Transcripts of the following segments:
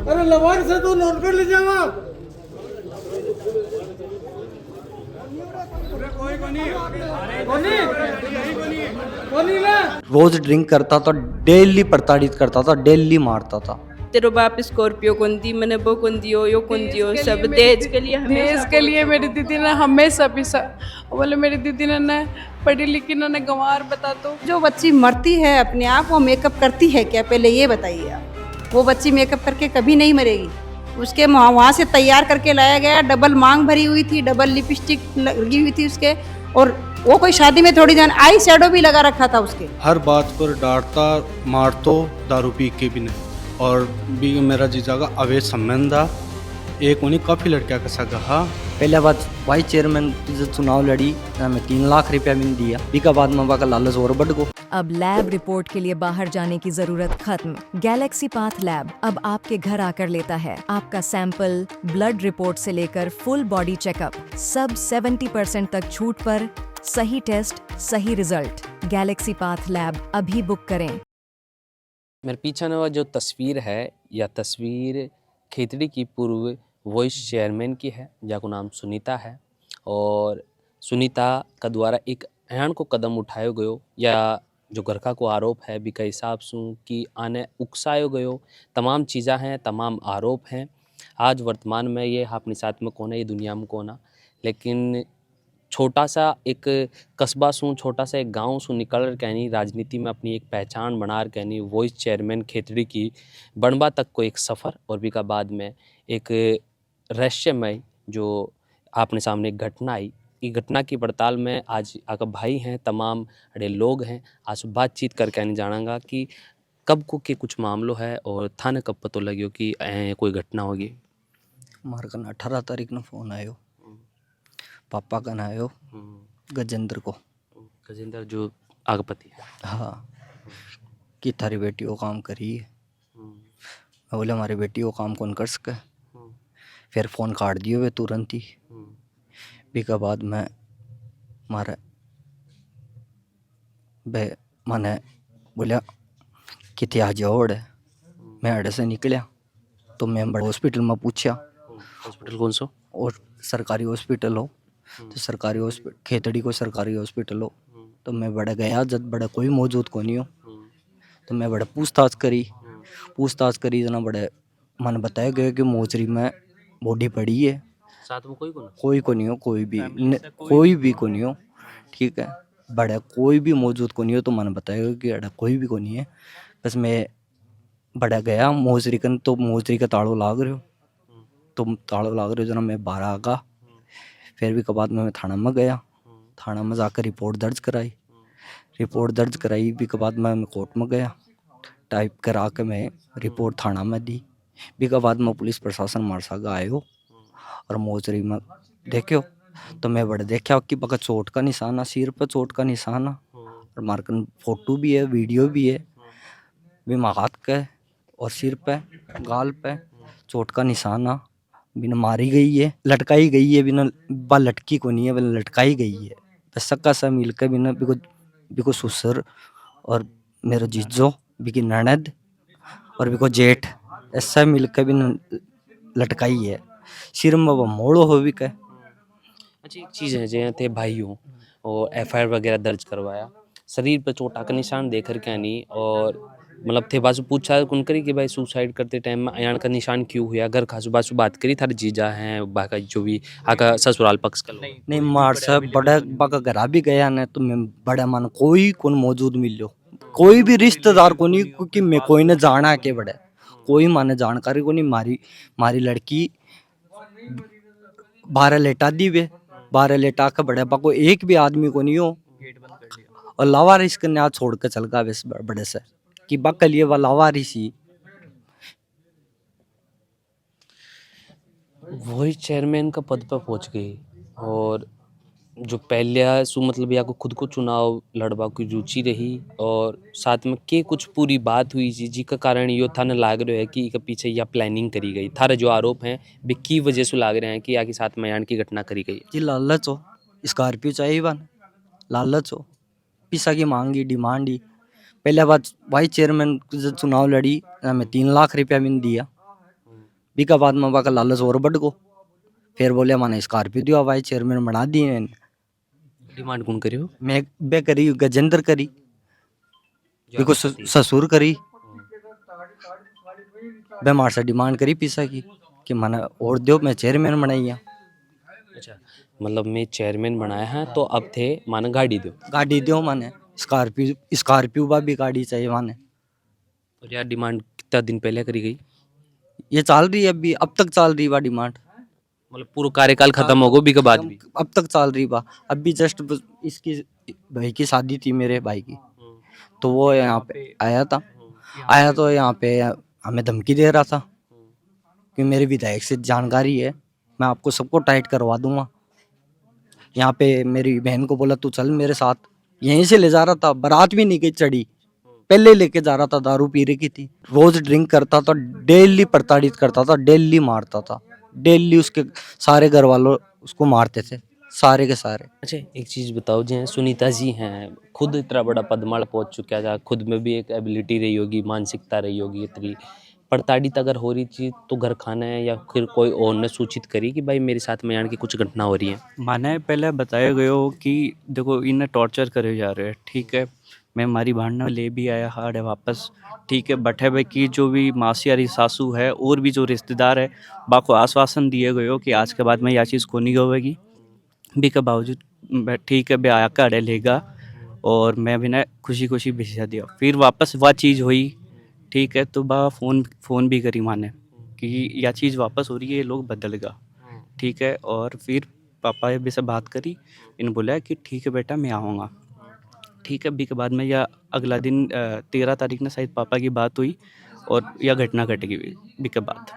अरे लवार से तो नोट कर लीजिए आप। कोनी ना रोज ड्रिंक करता था, डेली प्रताड़ित करता था, डेली मारता था। तेरो बाप स्कॉर्पियो कौन दी मैंने वो कौन दियो यो कौन दियो सब दहेज के लिए देश के लिए मेरी दीदी ने हमेशा पीसा। बोले मेरी दीदी ने पढ़ी लिखी ने गंवार बता तो जो बच्ची मरती है अपने आप वो मेकअप करती है क्या, पहले ये बताइए आप। वो बच्ची मेकअप करके कभी नहीं मरेगी। उसके वहाँ से तैयार करके लाया गया, डबल मांग भरी हुई थी, डबल लिपस्टिक लगी हुई थी उसके, और वो कोई शादी में थोड़ी जान आई शैडो भी लगा रखा था उसके। हर बात पर डांटता मारतो, दारू पी के भी नहीं। और भी मेरा जीजा का अवैध संबंध था, एक उन्हीं काफ़ी लड़कियां का सगा हा। पहले बात वाइस चेयरमैन की जो चुनाव लड़ी, हमें 3 लाख रुपया भी नहीं दिया। बीका बाद में का लालच और बढ़ गो। अब लैब रिपोर्ट के लिए बाहर जाने की जरूरत खत्म। गैलेक्सी पाथ लैब अब आपके घर आकर लेता है आपका सैंपल, ब्लड रिपोर्ट से लेकर फुल बॉडी चेकअप, सब 70% तक छूट पर। सही टेस्ट, सही रिजल्ट। गैलेक्सी पाथ लैब अभी बुक करें। मेरे पीछे वाला जो तस्वीर है, यह तस्वीर खेतड़ी की पूर्व वाइस चेयरमैन की है, जिसका नाम सुनीता है। और सुनीता का द्वारा एक अहम को कदम उठायो गयो, या जो गरखा को आरोप है भी का हिसाब से कि आने उकसायो गयो, तमाम चीज़ें हैं, तमाम आरोप हैं। आज वर्तमान में ये अपने साथ में कौन है, ये दुनिया में कौन है, लेकिन छोटा सा एक कस्बा सूँ, छोटा सा एक गांव सूँ निकल कर कहनी राजनीति में अपनी एक पहचान बना कर कहनी वाइस चेयरमैन खेतड़ी की बनबा तक को एक सफ़र, और भी का बाद में एक रहस्यमय जो आपने सामने एक घटना आई। ये घटना की पड़ताल में आज आका भाई हैं, तमाम बड़े लोग हैं, आज बातचीत कर कहनी जानागा कि कब को के कुछ मामलों है और थाने कब पता लगे कि कोई घटना होगी। हमारे कन 18 तारीख में फ़ोन आयो, पापा कन आयो गजेंद्र को। गजेंद्र जो आगपति है, हाँ, कि थारी बेटी वो काम करी है। मैं बोले हमारी बेटी वो काम कौन कर सके। फिर फ़ोन काट दियो वे तुरंत ही। बीका बाद में मारे बे मैंने बोलिया कितने आ जाओ अड़े। मैं अड़े से निकलिया तो मैं बड़े हॉस्पिटल में पूछा, हॉस्पिटल कौन सा? और सरकारी हॉस्पिटल हो तो सरकारी हॉस्पिटल, खेतड़ी को सरकारी हॉस्पिटल हो। तो मैं बड़ा गया, जब बड़ा कोई मौजूद को नहीं हो, तो मैं बड़ा पूछताछ करी जना बड़े मन बताया गया कि मोचरी में बॉडी पड़ी है। साथ में कोई को नहीं हो, कोई भी को नहीं हो, ठीक है। बड़ा कोई भी मौजूद को नहीं हो, तो मन बताया कि अड़ा कोई भी को नहीं है। बस मैं बड़ा गया मोचरी कन, तो मोचरी का ताड़ो लाग रहे हो जना मैं बाहर आ गया। फिर भी के बाद में मैं थाना में गया, थाना में जाकर रिपोर्ट दर्ज कराई भी के बाद मैं कोर्ट में गया, टाइप करा के मैं रिपोर्ट थाना में दी। भी के बाद में पुलिस प्रशासन मार सागा आयो और मोचरी में देखो तो मैं बड़े देखा कि बका चोट का निशान है, सिर पे चोट का निशान है, और मारकन फोटो भी है, वीडियो भी है। भी हाथ के और सिर पे गाल पे चोट का निशान है। बिना मारी गई है, लटकाई गई है, बिना बा लटकी को नहीं है, बिना लटकाई गई है। बस सक्का सा मिल के बिना बिको ससुर और मेरा जीजो बिकी ननद और बिको जेठ ऐसा मिल के बिना लटकाई है। सिर में वो मोड़ो हो भी के। अच्छा, एक चीज़ है जैसे थे भाइयों और एफआईआर वगैरह दर्ज करवाया, शरीर पर चोटा का निशान देकर क्या नहीं, और मतलब थे बाजू पूछा कौन करी कि भाई सुसाइड करते टाइम में अयान का निशान क्यों हुआ। घर खासू बाजू बात करी थारे जीजा हैं बाका जो भी आका ससुराल पक्ष का नहीं मार से बड़ा बाका घरा भी गया ना, तो मैं बड़ा मन कोई कौन मौजूद मिलो, कोई भी रिश्तेदार को नहीं, क्योंकि मैं कोई ने जाना के बड़े कोई माने जानकारी को नहीं। मारी लड़की 12 लेटा दी वे, 12 लेटा के बड़े बाको एक भी आदमी को नहीं हो, और लावारिस के न्याय छोड़ के चल गया बड़े से कि बाका लिए वाला लावारिसी। वही चेयरमैन का पद पर पहुंच गई, और जो पहले सु मतलब या को खुद को चुनाव लड़वा की रुचि रही, और साथ में के कुछ पूरी बात हुई जी जिसका कारण यो थाने लाग रहे है कि इसके पीछे यह प्लानिंग करी गई। थारे जो आरोप हैं वे की वजह से लाग रहे हैं कि या के साथ मयान की घटना करी गई जी लालच हो, स्कॉर्पियो चाहिए बन, लालच हो, पैसा की मांगी डिमांड ही। पहले बात वाइस चेयरमैन जो चुनाव लड़ी हमें 3 लाख रुपया भी नहीं दिया। बीका बाद में बाका लालच और बढ़ गो। फिर बोले माने स्कॉर्पियो दियो वाइस चेयरमैन बना दिए। डिमांड कौन करियो? मैं बे करी गजेंद्र करी, बिको ससुर करी, बे मार से डिमांड करी पीसा की कि माने और दो मैं चेयरमैन बनाइया। अच्छा, मतलब मैं चेयरमैन बनाया है तो अब थे माने गाड़ी दो। गाड़ी दो माने स्कॉर्पियो बा भी गाड़ी चाहिए माने। और यार डिमांड कितना दिन पहले करी गई? ये चल रही है अभी, अब तक चल रही बा डिमांड। मतलब पूरा कार्यकाल खत्म हो गया भी के बाद भी? अब तक चल रही बा। अभी जस्ट इसकी भाई की शादी थी, मेरे भाई की, तो वो यहाँ पे आया तो यहाँ पे हमें धमकी दे रहा था कि मेरे विधायक से जानकारी है, मैं आपको सबको टाइट करवा दूंगा। यहाँ पे मेरी बहन को बोला तू चल मेरे साथ, यहीं से ले जा रहा था, बारात भी नहीं गई चढ़ी, पहले लेके जा रहा था, दारू पी रही थी, रोज ड्रिंक करता था, डेली प्रताड़ित करता था, डेली मारता था, डेली उसके सारे घर वालों उसको मारते थे, सारे के सारे। अच्छा, एक चीज़ बताओ, जो सुनीता जी हैं, खुद इतना बड़ा पदमाल पहुंच चुका है, खुद में भी एक एबिलिटी रही होगी, मानसिकता रही होगी इतनी, प्रताड़ित अगर हो रही चीज तो घर खाना है या फिर कोई और ने सूचित करी कि भाई मेरे साथ में यहाँ की कुछ घटना हो रही है? माने पहले बताया गयो कि देखो इन्हें टॉर्चर करे जा रहे हैं, ठीक है, मैं हमारी भाड़ना ले भी आया हार्ड है वापस, ठीक है, बट है भाई की जो भी मासियारी सासू है और भी जो रिश्तेदार है बाको आश्वासन दिए गयो कि आज के बाद में यह चीज़ को नहीं होगी भी के बावजूद ठीक है बे आया काड़े लेगा, और मैं भी ना खुशी खुशी भेजा दिया। फिर वापस वह चीज़ हुई, ठीक है, तो बा फ़ोन भी करी माने कि यह चीज़ वापस हो रही है, ये लोग बदलेगा, ठीक है, और फिर पापा भी से बात करी, इन बोला कि ठीक है बेटा मैं आऊँगा, ठीक है। अभी के बाद में या अगला दिन 13 तारीख ने शायद पापा की बात हुई और यह घटना घटेगी भी के बाद।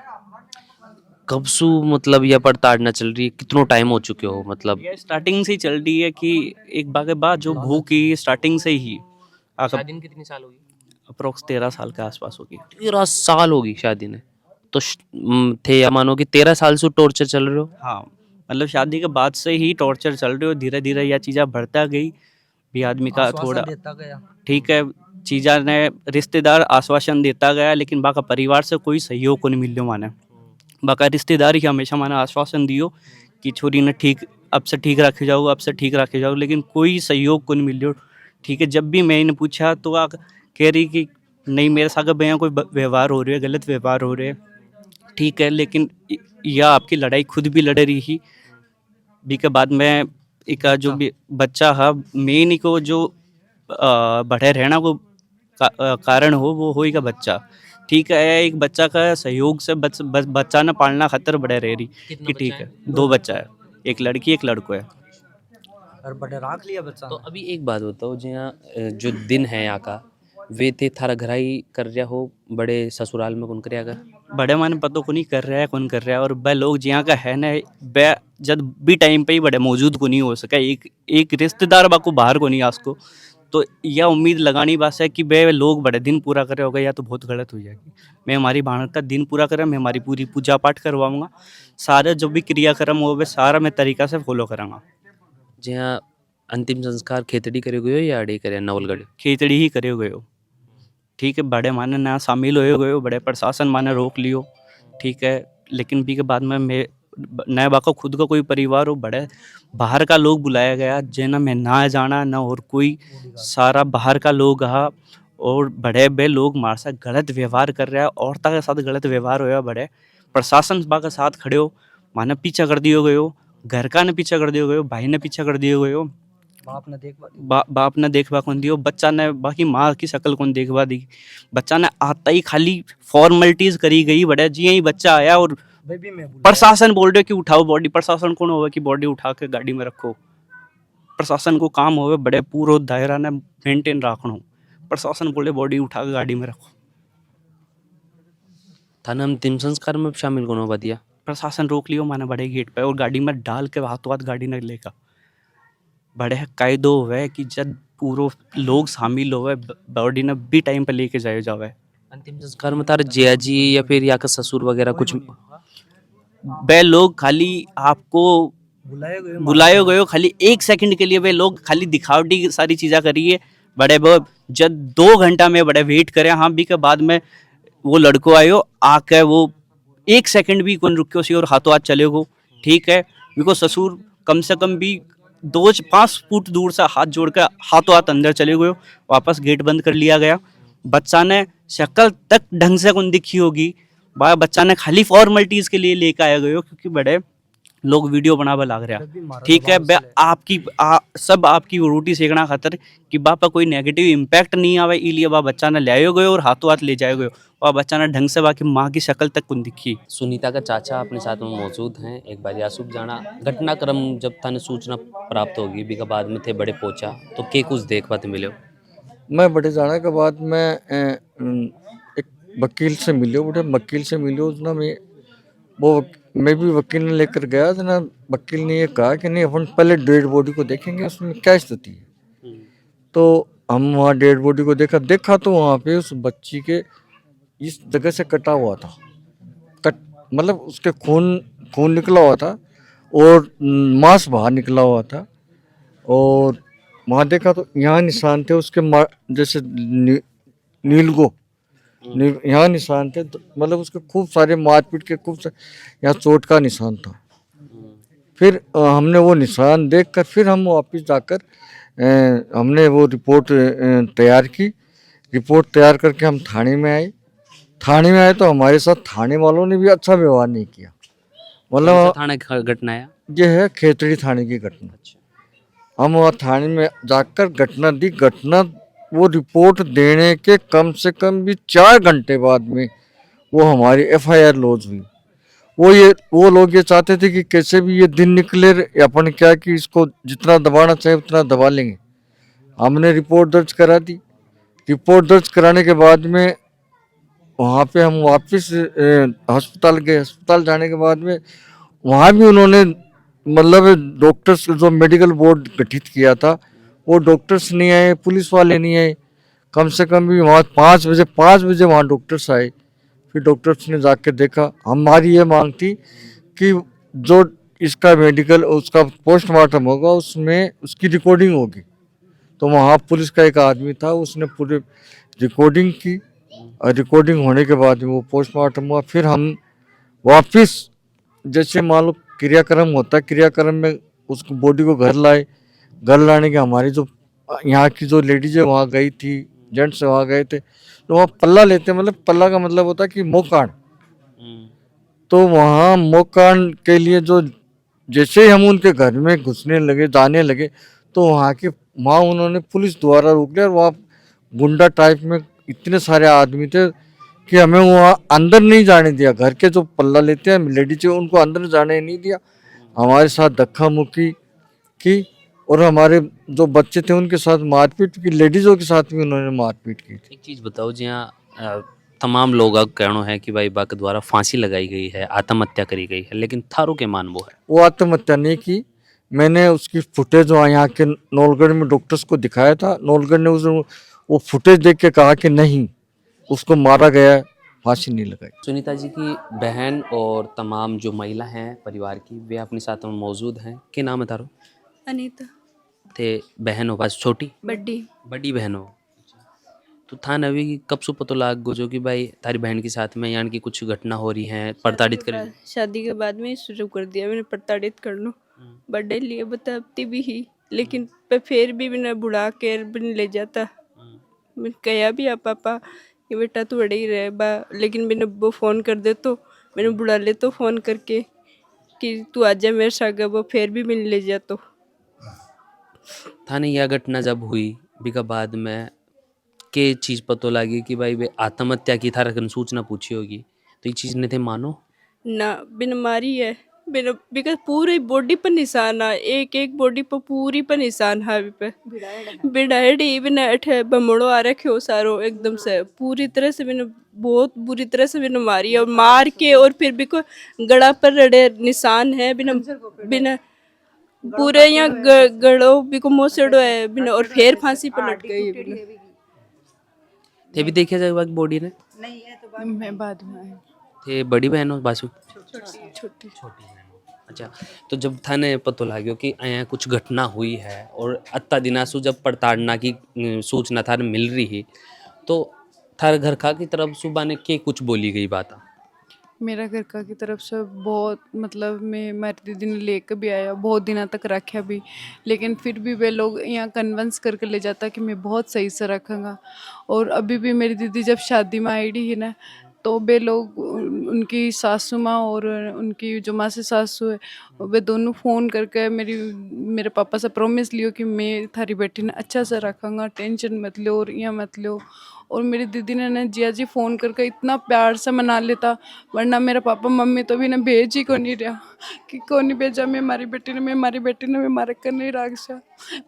कब से मतलब यह प्रताड़ना चल रही है, कितनो टाइम हो चुके हो? मतलब ये स्टार्टिंग से ही चल रही है कि एक बार के बाद जो भूख की स्टार्टिंग से ही शादी में कितनी साल होगी? अप्रोक्स 13 साल के आसपास होगी। 13 साल होगी शादी ने, तो थे या मानो कि 13 साल से टॉर्चर चल रहे हो? हाँ, मतलब शादी के बाद से ही टॉर्चर चल रही हो, धीरे धीरे यह चीज़ें बढ़ता गई भी, आदमी का थोड़ा ठीक है, चीज़ा ने रिश्तेदार आश्वासन देता गया, लेकिन बाका परिवार से कोई सहयोग को नहीं मिलो माने, बाका रिश्तेदार ही हमेशा माने आश्वासन दियो कि छोरी ने ठीक अब से ठीक रखे जाओ, अब से ठीक रखे जाओ, लेकिन कोई सहयोग को नहीं मिलो, ठीक है। जब भी मैं इन्हें पूछा तो आ कह रही कि नहीं मेरे साथ भैया कोई व्यवहार हो रहे है, गलत व्यवहार हो रहे है, ठीक है, लेकिन यह आपकी लड़ाई खुद भी लड़ रही ही भी के बाद में एक जो भी बच्चा है मेन को जो बढ़े रहना को कारण हो वो होएगा बच्चा, ठीक है। एक बच्चा का सहयोग से बच्चा ना पालना खतर बढ़े रह रही कि ठीक है, 2 बच्चा है, एक लड़की एक लड़को है, और बड़े राख लिया बच्चा। तो अभी एक बात बताओ, जो दिन है यहाँ का वे थे थारा घराई कर रहा हो, बड़े ससुराल में कौन कर बड़े माने पता को नहीं कर रहा है कौन कर रहा है, और वह लोग जिया का है ना वह जब भी टाइम पे ही बड़े मौजूद को नहीं हो सका, एक रिश्तेदार बाको बाहर को नहीं आसको, तो यह उम्मीद लगानी बात है कि वह लोग बड़े दिन पूरा करे होगा, या तो बहुत गलत हो जाएगी। मैं हमारी भाणत का दिन पूरा करा, मैं हमारी पूरी पूजा पाठ करवाऊँगा, सारे जो भी क्रियाक्रम हो वह सारा मैं तरीका से फॉलो कराँगा। जहाँ अंतिम संस्कार खेतड़ी करे गए हो या अड़े करे नवलगढ़? खेतड़ी ही करे गए हो, ठीक है, बड़े माने ना शामिल होए गए हो, बड़े प्रशासन माने रोक लियो, ठीक है, लेकिन भी के बाद में मैं नए बाको खुद का कोई परिवार हो, बड़े बाहर का लोग बुलाया गया जेना मैं ना जाना ना और कोई, सारा बाहर का लोग हा, और बड़े बे लोग हमारे साथ गलत व्यवहार कर रहा है, औरता के साथ गलत व्यवहार होया, बड़े प्रशासन बा के साथ खड़े हो, माने पीछा कर दियो गए हो, घर का ने पीछा कर दियो गए हो, भाई ने पीछा कर दियो गए हो, बाप ने देखवा कौन दियो, बच्चा ने बाकी माँ की शक्ल कौन देखवा दी, बच्चा ने आता ही खाली फॉर्मेलिटीज करी गई, बड़े जी ही बच्चा आया और प्रशासन बोल रहे कि उठाओ बॉडी, प्रशासन कौन होगा कि बॉडी उठा के गाड़ी में रखो, प्रशासन को काम होवे बड़े पूरा दायरा ने मेंटेन रखना, प्रशासन बोले बॉडी उठा के गाड़ी में रखो। थाना अंतिम संस्कार में शामिल कौन होगा दिया? प्रशासन रोक लियो माने बड़े गेट पे, और गाड़ी में डाल के हाथों हाथ गाड़ी ने लेगा, बड़े कायदो हुए कि जब पूरा लोग शामिल होवे बॉडी ने भी टाइम पे लेके जाए जावे। अंतिम संस्कार में तार जिया जी या फिर या का ससुर वगैरह कुछ वे लोग खाली आपको बुलाए गए हो, खाली 1 सेकंड के लिए वे लोग खाली दिखावटी सारी चीज़ें करिए, बड़े जब 2 घंटा में बड़े वेट करें, हाँ भी के बाद में वो लड़को आयो आके वो एक सेकंड भी कोई रुक्यो सी और हाथों हाथ चले गो, ठीक है। बिको ससुर कम से कम भी 2-5 फुट दूर से हाथ जोड़ कर हाथों हाथ अंदर चले गए, वापस गेट बंद कर लिया गया। बच्चा ने शक्ल तक ढंग से कौन दिखी होगी, बच्चा ने खाली फॉर्मेलिटीज के लिए लेकर आया गयो, क्योंकि बड़े लोग वीडियो बनावा लाग रहा, ठीक है। सब आपकी रोटी सेकना खातर कि बापा कोई नेगेटिव इम्पैक्ट नहीं आवे, इसलिए वह बच्चा ने ले गयो और हाथों हाथ ले जाए गयो। वह बच्चा ने ढंग से बाकी माँ की शक्ल तक कौन दिखी। सुनीता का चाचा अपने साथ में मौजूद हैं। एक बार यासूब जाना घटनाक्रम जब थाने सूचना प्राप्त होगी बीका बाद में थे बड़े पहुंचा तो के कुछ देख पाते मिले। मैं बड़े जाने के बाद मैं एक वकील से मिलो, बड़े वकील से मिलो ना, मैं भी वकील ने लेकर गया था ना। वकील ने ये कहा कि नहीं अपन पहले डेड बॉडी को देखेंगे उसमें क्या स्थिति है। तो हम वहाँ डेड बॉडी को देखा तो वहाँ पे उस बच्ची के इस जगह से कटा हुआ था, मतलब उसके खून निकला हुआ था और मांस बाहर निकला हुआ था। और वहाँ देखा तो यहाँ निशान थे उसके जैसे नीलगो यहाँ निशान थे, मतलब उसके खूब सारे मारपीट के खूब सारे यहाँ चोट का निशान था। फिर हमने वो निशान देखकर फिर हम वापस जाकर हमने वो रिपोर्ट तैयार की। रिपोर्ट तैयार करके हम थाने में आए तो हमारे साथ थाने वालों ने भी अच्छा व्यवहार नहीं किया। मतलब थाने की घटना है ये है खेतड़ी थाने की घटना। हम वहाँ थाने में जाकर घटना वो रिपोर्ट देने के कम से कम भी 4 घंटे बाद में वो हमारी FIR लॉन्च हुई। वो लोग ये चाहते थे कि कैसे भी ये दिन निकले, अपन क्या कि इसको जितना दबाना चाहे उतना दबा लेंगे। हमने रिपोर्ट दर्ज करा दी। रिपोर्ट दर्ज कराने के बाद में वहाँ पे हम वापस अस्पताल गए। अस्पताल जाने के बाद में वहाँ भी उन्होंने मतलब डॉक्टर्स जो मेडिकल बोर्ड गठित किया था वो डॉक्टर्स नहीं आए, पुलिस वाले नहीं आए। कम से कम भी वहाँ 5 बजे वहाँ डॉक्टर्स आए। फिर डॉक्टर्स ने जाकर देखा। हमारी ये मांग थी कि जो इसका मेडिकल उसका पोस्टमार्टम होगा उसमें उसकी रिकॉर्डिंग होगी। तो वहाँ पुलिस का एक आदमी था, उसने पूरी रिकॉर्डिंग की और रिकॉर्डिंग होने के बाद वो पोस्टमार्टम हुआ। फिर हम वापस जैसे मान लो क्रियाक्रम होता है, क्रियाक्रम में उसको बॉडी को घर लाए। घर लाने के हमारी जो यहाँ की जो लेडीज है वहाँ गई थी, जेंट्स वहाँ गए थे। तो वहाँ पल्ला लेते, मतलब पल्ला का मतलब होता है कि मोकान। तो वहाँ मोकान के लिए जो जैसे ही हम उनके घर में घुसने लगे, जाने लगे, तो वहाँ उन्होंने पुलिस द्वारा रोक लिया। वहाँ गुंडा टाइप में इतने सारे आदमी थे कि हमें वहाँ अंदर नहीं जाने दिया। घर के जो पल्ला लेते हैं लेडीज उनको अंदर जाने नहीं दिया। हमारे साथ धक्का मुक्की की और हमारे जो बच्चे थे उनके साथ मारपीट की, लेडीज़ों के साथ भी उन्होंने मारपीट की थी। एक चीज़ बताओ जी, यहाँ तमाम लोग का कहना है कि भाई बाक द्वारा फांसी लगाई गई है, आत्महत्या करी गई है, लेकिन थारो के मान वो है वो आत्महत्या नहीं की। मैंने उसकी फुटेज यहाँ के नौलगढ़ में डॉक्टर्स को दिखाया था। नौलगढ़ ने वो फुटेज देख के कहा कि नहीं, उसको मारा गया है, फांसी नहीं लगाई। सुनीता जी की बहन और तमाम जो महिला हैं परिवार की, वे अपने साथ में मौजूद हैं। क्या नाम है तारो? अनीता। थे बहन हो बस छोटी बड़ी बहन हो। तो था नवी कब से पता लाग गो जो कि भाई तारी बहन के साथ में यानी कि कुछ घटना हो रही है, प्रताड़ित कर शादी के बाद में शुरू कर दिया मैंने प्रताड़ित कर लो। बर्थडे लिए बताती भी ही, लेकिन फिर भी मैंने बुढ़ा के भी ले जाता। मैं कहा भी आप पापा कि बेटा तू बड़े ही रहे बा, लेकिन मैंने वो फ़ोन कर दे तो मैंने बुढ़ा ले तो फ़ोन करके कि तू आ जा मेरे साथ, वो फिर भी मैंने ले जा। तो थाने यह घटना जब हुई बीका बाद में के चीज़ पता लगी कि भाई वे आत्महत्या की था, रकन सूचना पूछी होगी तो ये चीज़ नहीं थे मानो ना बिन मारी है बिन बिकॉज पूरी बॉडी पर निशान है, एक बॉडी पर पूरी पर निशान है। अभी पे बिड़ाड़ी बिन अठे बमड़ो आ रखे हो सारो एकदम से पूरी तरह से मैंने बहुत बुरी तरह से मैंने मारी है। और मार के और फिर भी को गड़ा पर रड़े निशान है बिना पूरे यहाँ गड़ो भी को मोसड़ो है बिना, और फिर फांसी पर लट गई बिना। थे भी देखा जाए बाकी बॉडी ने नहीं है तो मैं बाद में आई। थे बड़ी बहन हो बासु छोटी अच्छा। तो जब थाने पता लाग्यो कि यहाँ कुछ घटना हुई है और अत्ता दिनासु जब पड़ताड़ना की सूचना थाने मिल रही है तो थारे घर का की तरफ सुबह ने के कुछ बोली गई बात? मेरा घर का की तरफ से बहुत मतलब मैं मेरी दीदी ने लेकर भी आया, बहुत दिनों तक रखा भी, लेकिन फिर भी वे लोग यहाँ कन्विंस करके ले जाता कि मैं बहुत सही से रखूँगा। और अभी भी मेरी दीदी जब शादी में आई है ना, तो वे लोग उनकी सासू माँ और उनकी जो मासी सासू है, वे दोनों फ़ोन करके मेरे पापा से प्रॉमिस लियो कि मैं थारी बेटी ने अच्छा से रखूँगा, टेंशन मत लो और यहाँ मत लो। और मेरी दीदी ने ना जिया जी फ़ोन करके इतना प्यार से मना लेता, वरना मेरा पापा मम्मी तो भी ना भेज ही को नहीं रहा कि कौन नहीं भेजा, मैं हमारी बेटी ने मारे कर नहीं रखा।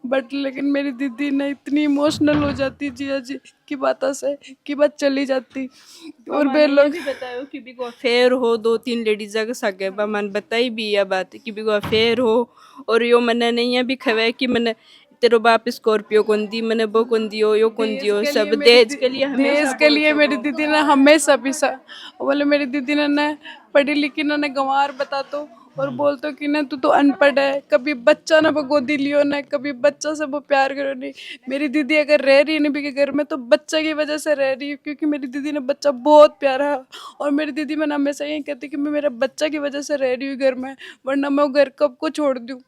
बट लेकिन मेरी दीदी ने इतनी इमोशनल हो जाती जिया जी की बातों से कि बात चली जाती। और वे लोग भी बतायो कि भी को अफेयर हो, 2-3 लेडीज के सागे मन बताई भी यह बात कि भी को अफेयर हो। और यो मने नहीं भी खवे कि मने तेरो बाप स्कॉर्पियो कौन दी, मने वो कौन दियो, यो कौन दियो, सब दहेज के लिए देश के लिए मेरी दीदी ने हमेशा पीसा। बोले मेरी दीदी ने पढ़ी लिखी ने गंवार बता तो, और बोलते कि ना तू तो अनपढ़ है, कभी बच्चा ना वो गोदी लियो ना, कभी बच्चा से वो प्यार करो नहीं। मेरी दीदी अगर रह रही है ना भी घर में तो बच्चा की वजह से रह रही है, क्योंकि मेरी दीदी ने बच्चा बहुत प्यारा है। और मेरी दीदी मैंने हमेशा यही कहती कि मैं मेरा बच्चा की वजह से रह रही हूँ घर में, वरना मैं वो घर कब को छोड़ दूँ।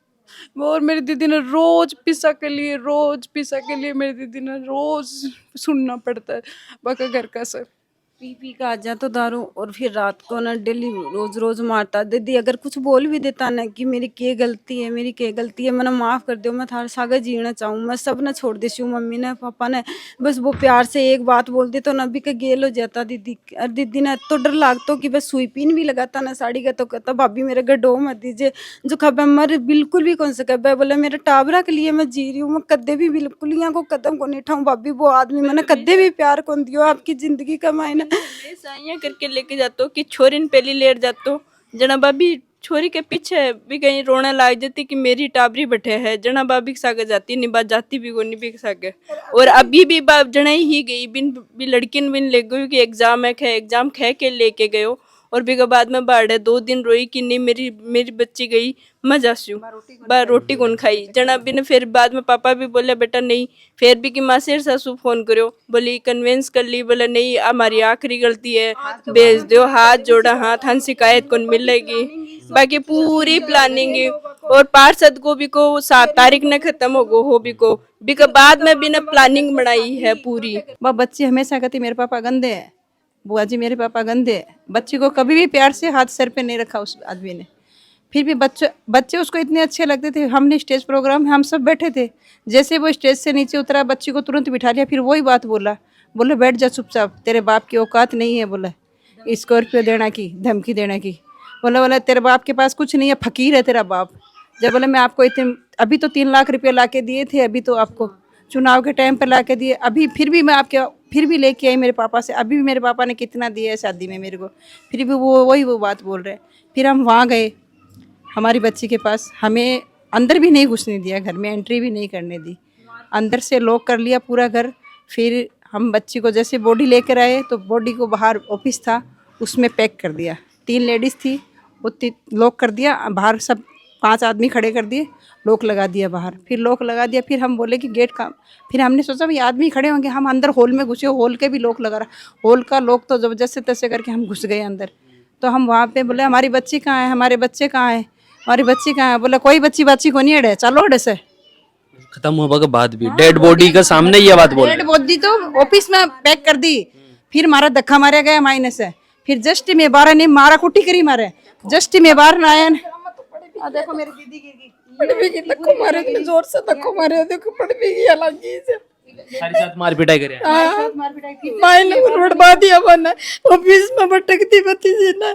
और मेरी दीदी ने रोज पिसा के लिए मेरी दीदी ने रोज सुनना पड़ता है बाका घर का सब। पी पी का आ जाता दारू और फिर रात को ना डेली रोज रोज मारता। दीदी अगर कुछ बोल भी देता ना कि मेरी क्या गलती है, मैंने माफ कर दो, मैं थारे सागे जीना चाहूँ, मैं सब ना छोड़ देती हूँ, मम्मी ने पापा ने बस वो प्यार से एक बात बोल दी तो ना भी का गेल हो जाता दीदी। और दीदी ने तो डर लागतो कि बस सुई पीन भी लगाता ना साड़ी का तो कहता भाभी मेरे घर डो मत दीजिए, जो खबे मर बिल्कुल भी कौन से कबे बोले मेरे टाबरा के लिए मैं जी रही हूँ, मैं कदे भी बिल्कुल यहाँ को कदम को नहीं उठाऊँ भाभी, वो आदमी मैंने कदे भी प्यार कौन दियो आपकी जिंदगी का मायने साइया करके लेके जातो कि छोरी ने पहली लेट जातो। जना बाबी छोरी के पीछे भी कहीं रोने लग जाती कि मेरी टाबरी बैठे है, जना बाबी के सागे जाती नहीं, बात जाती भी को नहीं भी सागे। और अभी भी बाप जना ही गई बिन भी लड़की ने बिन ले गई कि एग्जाम है, एग्जाम खे के लेके गयो। और भी के बाद में बाढ़े 2 दिन रोई कि नहीं मेरी बच्ची गई, मैं जासू बा रोटी कौन खाई। जना भी ने फिर बाद में पापा भी बोले बेटा नहीं, फिर भी कि मासेर सासू फोन करो, बोली कन्विंस कर ली, बोले नहीं हमारी आखिरी गलती है, भेज दो, हाथ जोड़ा, हाथ हम शिकायत कौन मिलेगी। बाकी पूरी प्लानिंग और पार्षद को भी को 7 तारीख ने खत्म हो भी को भी के बाद में भी ने प्लानिंग बनाई है पूरी। वह बच्ची हमेशा कहती मेरे पापा गंदे हैं, बुआ जी मेरे पापा गंदे हैं। बच्ची को कभी भी प्यार से हाथ सर पे नहीं रखा उस आदमी ने। फिर भी बच्चे उसको इतने अच्छे लगते थे। हमने स्टेज प्रोग्राम हम सब बैठे थे, जैसे वो स्टेज से नीचे उतरा बच्ची को तुरंत बिठा लिया, फिर वही बात बोले बैठ जा चुपचाप, तेरे बाप की औकात नहीं है, बोला स्कॉर्पियो देना की, धमकी देना की, बोला तेरे बाप के पास कुछ नहीं है, फकीर है तेरा बाप। जब बोले मैं आपको इतने अभी तो 3 लाख रुपये ला के दिए थे, अभी तो आपको चुनाव के टाइम पर ला के दिए, अभी फिर भी मैं आपके फिर भी लेके आई मेरे पापा से, अभी भी मेरे पापा ने कितना दिया है शादी में मेरे को, फिर भी वो बात बोल रहे हैं। फिर हम वहाँ गए हमारी बच्ची के पास, हमें अंदर भी नहीं घुसने दिया, घर में एंट्री भी नहीं करने दी, अंदर से लॉक कर लिया पूरा घर। फिर हम बच्ची को जैसे बॉडी लेकर आए तो बॉडी को बाहर ऑफिस था उसमें पैक कर दिया, 3 लेडीज़ थी, वो लॉक कर दिया, बाहर सब 5 आदमी खड़े कर दिए, लॉक लगा दिया बाहर, फिर लॉक लगा दिया। फिर हम बोले कि गेट का, फिर हमने सोचा भाई आदमी खड़े होंगे, हम अंदर हॉल में घुसे, हॉल के भी लॉक लगा रहा, हॉल का लॉक तो जबरदस्त तैसे करके हम घुस गए अंदर। तो हम वहाँ पे बोले हमारी बच्ची कहाँ है, हमारे बच्चे कहाँ है, हमारी बच्ची कहाँ है, बोला कोई बच्ची को नहीं अड़े, चलो अड़े से। खत्म होने के बाद भी डेड बॉडी के सामने ये बात बोल, डेड बॉडी तो ऑफिस में पैक कर दी। फिर मारा धक्का मारा गया मायने से, फिर जस्ट में 12 ने मारा कुटी करी मारे, जस्ट में 12 ना आया। देखो मेरी दीदी गिर गई, पड़ भी गई, धक्को मारे, जोर से धक्को मारे, देखो पड़ भी गई अलग से, सारी साथ मार पिटाई करे, मायने बर्बाद दिया बना ऑफिस में भटकती भतीजी ने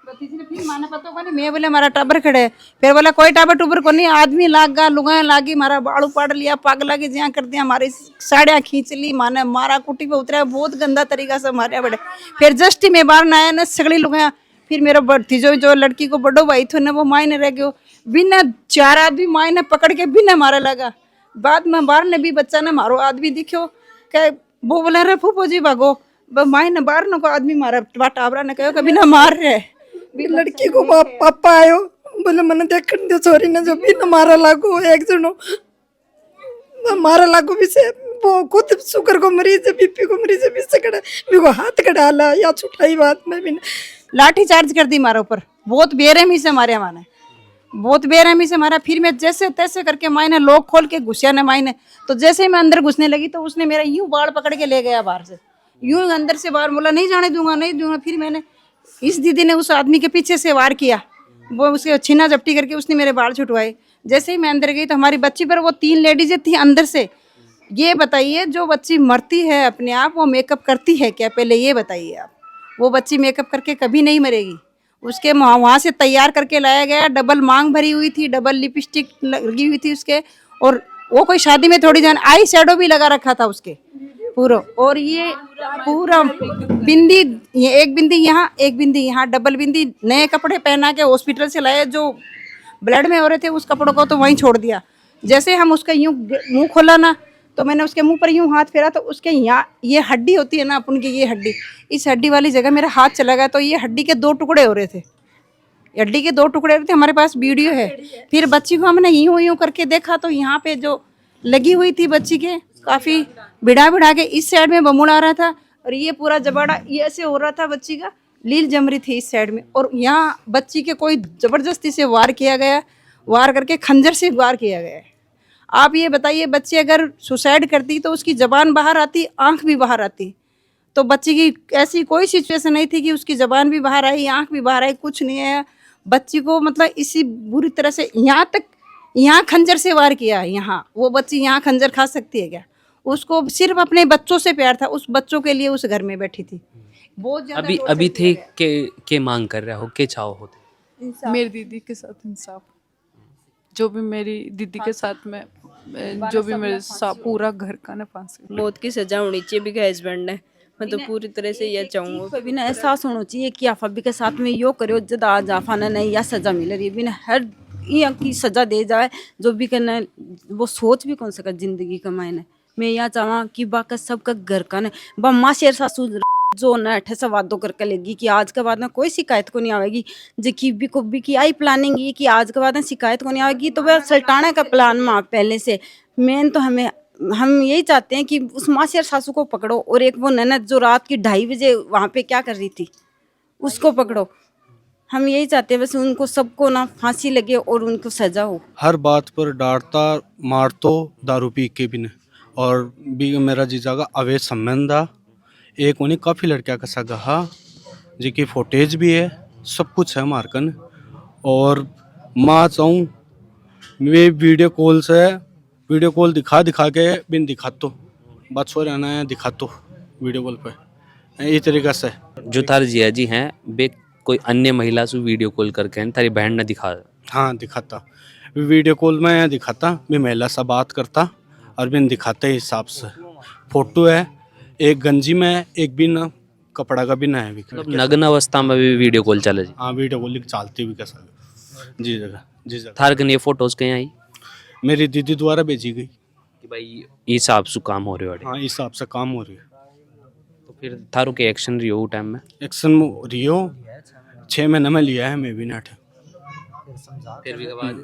फिर माने पता को नहीं। मैं बोले हमारा टाबर खड़े, फिर बोला कोई टाबर टूबर को नहीं, आदमी लागा, लुगाया लागी, मारा बाड़ू पाड़ लिया, पागला की ज्यां कर दिया, हमारी साड़ियाँ खींच ली, माने मारा कुटी पे उतरा, बहुत गंदा तरीका से मारे बड़े। फिर जस्ट में बाहर ना आया ना सगड़ी लुगाया। फिर मेरा भतीजो जो लड़की को बड़ो भाई थे ना वो मायने रह गयो, बिना 4 आदमी मायने पकड़ के बिना मारे लगा। बाद में बाहर ने भी बच्चा ने मारो आदमी दिखो, क्या वो बोला रे फूफो जी भागो, मायने बाहर न को आदमी मारा, टाबरा ने कहो कभी ना मार रहे। लड़की को पापा आयो बोले मैंने देख दो छोरी ने जो भी न मारा लागू, एक जनो मारा लागू भी से, वो खुद शुगर को मरीज है, बीपी को मरीज है, भी से कड़ा भी को हाथ कड़ा ला या छुटाई बात में भी लाठी चार्ज कर दी हमारे ऊपर, बहुत बेरहमी से मारे माने, बहुत बेरहमी से मारा। फिर मैं जैसे तैसे करके मायने लॉक खोल के घुसिया ने मायने, तो जैसे ही मैं अंदर घुसने लगी तो उसने मेरा यूं बाल पकड़ के ले गया बाहर से, यूं अंदर से बाहर, बोला नहीं जाने दूंगा नहीं दूंगा। फिर मैंने, इस दीदी ने उस आदमी के पीछे से वार किया, वो उसके छीना झपटी करके उसने मेरे बाल छुटवाए। जैसे ही मैं अंदर गई तो हमारी बच्ची पर वो 3 लेडीजें थी अंदर से। ये बताइए, जो बच्ची मरती है अपने आप, वो मेकअप करती है क्या? पहले ये बताइए आप। वो बच्ची मेकअप करके कभी नहीं मरेगी। उसके वहाँ से तैयार करके लाया गया, डबल मांग भरी हुई थी, डबल लिपस्टिक लगी हुई थी उसके, और वो कोई शादी में थोड़ी जान, आई शैडो भी लगा रखा था उसके पूरा। और ये पूरा बिंदी, ये एक बिंदी यहाँ एक बिंदी यहाँ, डबल बिंदी, नए कपड़े पहना के हॉस्पिटल से लाए, जो ब्लड में हो रहे थे उस कपड़ों को तो वहीं छोड़ दिया। जैसे हम उसका यूं मुंह खोला ना, तो मैंने उसके मुंह पर यूं हाथ फेरा, तो उसके यहाँ ये हड्डी होती है ना अपन की, ये हड्डी, इस हड्डी वाली जगह मेरा हाथ चला गया, तो ये हड्डी के 2 टुकड़े हो रहे थे, हड्डी के 2 टुकड़े हो रहे थे। हमारे पास वीडियो है। फिर बच्ची को हमने यूं यूं करके देखा, तो यहाँ पे जो लगी हुई थी बच्ची के, काफी भिड़ा भिड़ा के इस साइड में बमुड़ आ रहा था, और ये पूरा जबाड़ा ये ऐसे हो रहा था, बच्ची का लील जम रही थी इस साइड में। और यहाँ बच्ची के कोई जबरदस्ती से वार किया गया, वार करके खंजर से वार किया गया है। आप ये बताइए, बच्ची अगर सुसाइड करती तो उसकी जबान बाहर आती, आंख भी बाहर आती, तो बच्ची की ऐसी कोई सिचुएशन नहीं थी कि उसकी जबान भी बाहर आई, आंख भी बाहर आई, कुछ नहीं आया। बच्ची को मतलब इसी बुरी तरह से यहाँ तक, यहाँ खंजर से वार किया। यहाँ वो बच्ची यहाँ खंजर खा सकती है क्या? उसको सिर्फ अपने बच्चों से प्यार था, उस बच्चों के लिए उस घर में बैठी थी। बहुत ज्यादा अभी torture अभी किया थे गया। के मांग कर रहे हो, के चाहो होते? मेरी दीदी के साथ इंसाफ, जो भी मेरी दीदी के साथ में जो भी मेरे साथ पूरा घर का ना फांसी। मौत की सजा होनी चाहिए भी हस्बैंड ने, मैं तो पूरी तरह से ये चाहूँगा। बिना एहसास होना चाहिए कि आप अभी के साथ में यो करो जब आज आफाना नहीं या सजा मिल रही है, बिना हर यहाँ की सजा दे जाए जो भी करना है, वो सोच भी कौन सका जिंदगी का मायने। मैं यहाँ चाहवा कि बाका सबका घर का न बम्मा शेर सासू जो न अठे से वादों करके लेगी कि आज के बाद में कोई शिकायत को नहीं आवेगी, जो की आई प्लानिंग ये कि आज के बाद में शिकायत को नहीं आवेगी, तो वह सल्टाने का प्लान माँ पहले से मेन। तो हम यही चाहते हैं कि उस माँ शेर सासू को पकड़ो, और एक वो ननद जो रात की 2:30 बजे वहाँ पे क्या कर रही थी उसको पकड़ो। हम यही चाहते हैं बस उनको सबको ना फांसी लगे और उनको सजा हो। हर बात पर डांटता मारतो दारू पी के भी ने, और भी मेरा जीजा का अवैध संबंध था। एक उन्हें काफ़ी लड़कियां का सगा हा, जिनकी फोटेज भी है, सब कुछ है मारकन। और माँ चाहूँ मैं वीडियो कॉल दिखा के बिन दिखातो बात सो रहना है, दिखातो वीडियो कॉल पे ये तरीका से। जो तार जिया जी हैं वे कोई अन्य महिला से वीडियो कॉल करके तारी बहन ने दिखा? हाँ दिखाता, वीडियो कॉल में दिखाता, मैं महिला से बात करता और बिन दिखाते हिसाब से। फोटो है, एक गंजी में, एक बिन कपड़ा का बिन है। मतलब नग्न अवस्था में भी वीडियो कॉल चले जी? हाँ वीडियो कॉल चलती भी कैसा जी जगह जी जगह। थार कन ये फोटोज कहीं आई? मेरी दीदी द्वारा भेजी गई कि भाई इस हिसाब से काम हो रहे हो। हाँ इस हिसाब से काम हो रही है। तो फिर थारों के एक्शन रही हो टाइम में? एक्शन रियो 6 महीने में लिया है मैं भी नाट। फिर भी के बाद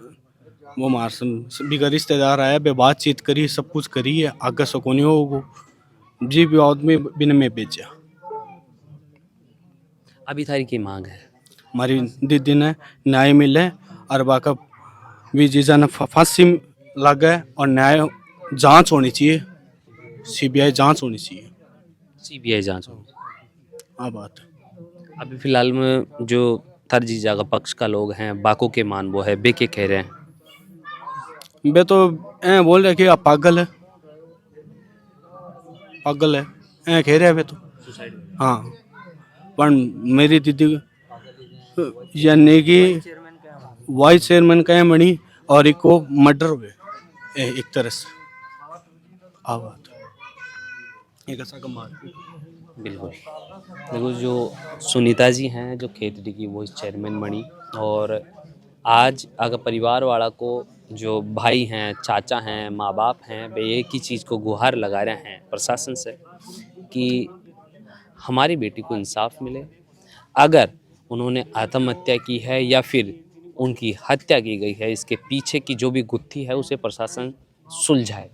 वो मारसन बिगा रिश्तेदार आया, बे बातचीत करी, सब कुछ करी है, आगे सकोनी होगो जी भी आदमी बिन में बेचा। अभी थारी की मांग है? हमारी दीदी ने न्याय मिले और बाका भी जीजा ने फांसी लगे, और न्याय जांच होनी चाहिए, सीबीआई जांच होनी चाहिए। सीबीआई जांच हो। हाँ बात है। अभी फिलहाल में जो थार जीजा का पक्ष का लोग हैं, बाको के मान वो है, बे के कह रहे हैं? बे तो ऐ बोल रहे कि आप पागल है, पागल है ऐ कह रहे हैं बे तो। हाँ पर मेरी दीदी यानी कि वाइस चेयरमैन का बनी और एक को मर्डर हुए एक तरह से। बात एक ऐसा कमाल। बिल्कुल देखो, जो सुनीता जी हैं जो खेतड़ी की वो चेयरमैन बनी, और आज अगर परिवार वाला को जो भाई हैं, चाचा हैं, माँ बाप हैं, वे एक ही चीज़ को गुहार लगा रहे हैं प्रशासन से कि हमारी बेटी को इंसाफ मिले। अगर उन्होंने आत्महत्या की है या फिर उनकी हत्या की गई है, इसके पीछे की जो भी गुत्थी है उसे प्रशासन सुलझाए।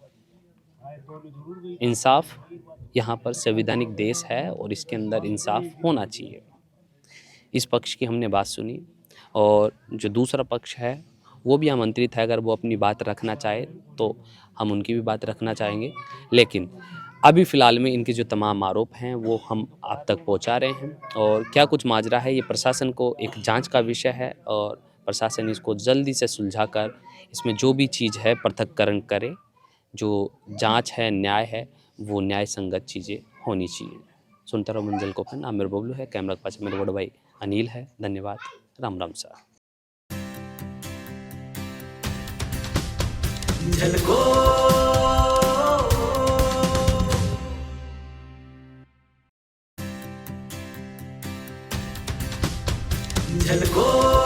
इंसाफ यहाँ पर संवैधानिक देश है और इसके अंदर इंसाफ होना चाहिए। इस पक्ष की हमने बात सुनी और जो दूसरा पक्ष है वो भी आमंत्रित है, अगर वो अपनी बात रखना चाहे तो हम उनकी भी बात रखना चाहेंगे। लेकिन अभी फ़िलहाल में इनके जो तमाम आरोप हैं वो हम आप तक पहुंचा रहे हैं और क्या कुछ माजरा है ये प्रशासन को एक जांच का विषय है और प्रशासन इसको जल्दी से सुलझाकर इसमें जो भी चीज़ है पृथक्करण करे। जो जांच है, न्याय है, वो न्याय संगत चीज़ें होनी चाहिए। सुनता रहो मंजिल को फन। आमिर बबलू है, कैमरा के पास मेरे बड़े भाई अनिल है। धन्यवाद। राम राम सा। झलको